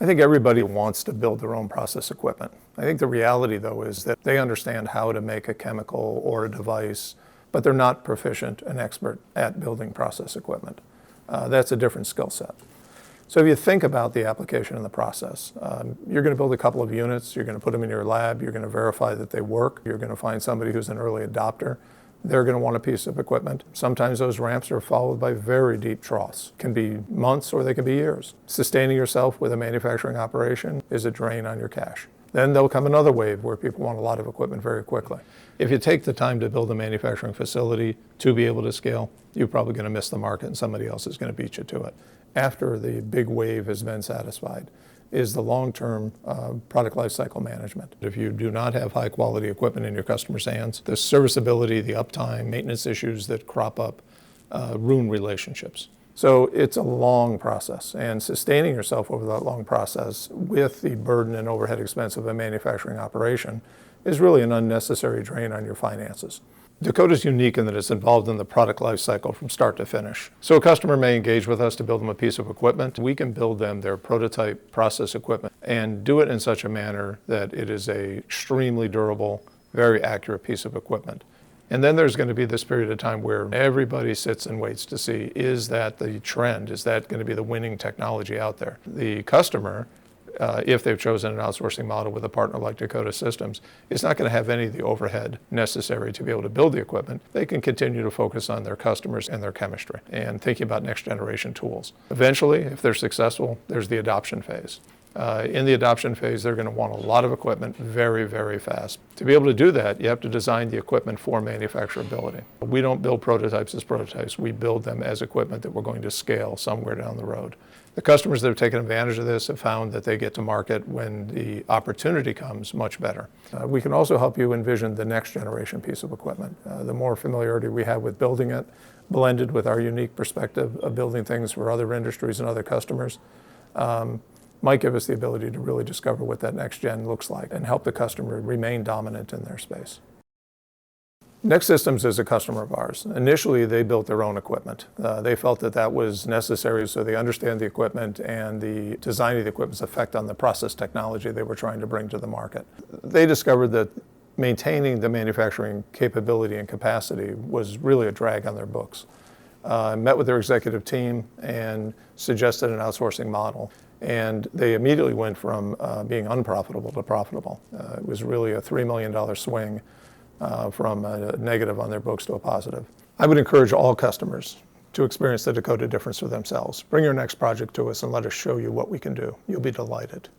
I think everybody wants to build their own process equipment. I think the reality, though, is that they understand how to make a chemical or a device, but they're not proficient and expert at building process equipment. That's a different skill set. So if you think about the application and the process, you're going to build a couple of units, you're going to put them in your lab, you're going to verify that they work, you're going to find somebody who's an early adopter. They're going to want a piece of equipment. Sometimes those ramps are followed by very deep troughs. It can be months or they can be years. Sustaining yourself with a manufacturing operation is a drain on your cash. Then there'll come another wave where people want a lot of equipment very quickly. If you take the time to build a manufacturing facility to be able to scale, you're probably going to miss the market and somebody else is going to beat you to it. After the big wave has been satisfied is the long-term product lifecycle management. If you do not have high-quality equipment in your customer's hands, the serviceability, the uptime, maintenance issues that crop up ruin relationships. So it's a long process, and sustaining yourself over that long process with the burden and overhead expense of a manufacturing operation is really an unnecessary drain on your finances. Dakota is unique in that it's involved in the product life cycle from start to finish. So a customer may engage with us to build them a piece of equipment. We can build them their prototype process equipment and do it in such a manner that it is an extremely durable, very accurate piece of equipment. And then there's going to be this period of time where everybody sits and waits to see, is that the trend? Is that going to be the winning technology out there? The customer, if they've chosen an outsourcing model with a partner like Dakota Systems, is not going to have any of the overhead necessary to be able to build the equipment. They can continue to focus on their customers and their chemistry and thinking about next generation tools. Eventually, if they're successful, there's the adoption phase. In the adoption phase, they're going to want a lot of equipment very, very fast. To be able to do that, you have to design the equipment for manufacturability. We don't build prototypes as prototypes. We build them as equipment that we're going to scale somewhere down the road. The customers that have taken advantage of this have found that they get to market when the opportunity comes much better. We can also help you envision the next generation piece of equipment. The more familiarity we have with building it, blended with our unique perspective of building things for other industries and other customers, might give us the ability to really discover what that next gen looks like and help the customer remain dominant in their space. Next Systems is a customer of ours. Initially, they built their own equipment. They felt that that was necessary so they understand the equipment and the design of the equipment's effect on the process technology they were trying to bring to the market. They discovered that maintaining the manufacturing capability and capacity was really a drag on their books. Met with their executive team and suggested an outsourcing model. And they immediately went from being unprofitable to profitable. It was really a $3 million swing from a negative on their books to a positive. I would encourage all customers to experience the Dakota difference for themselves. Bring your next project to us and let us show you what we can do. You'll be delighted.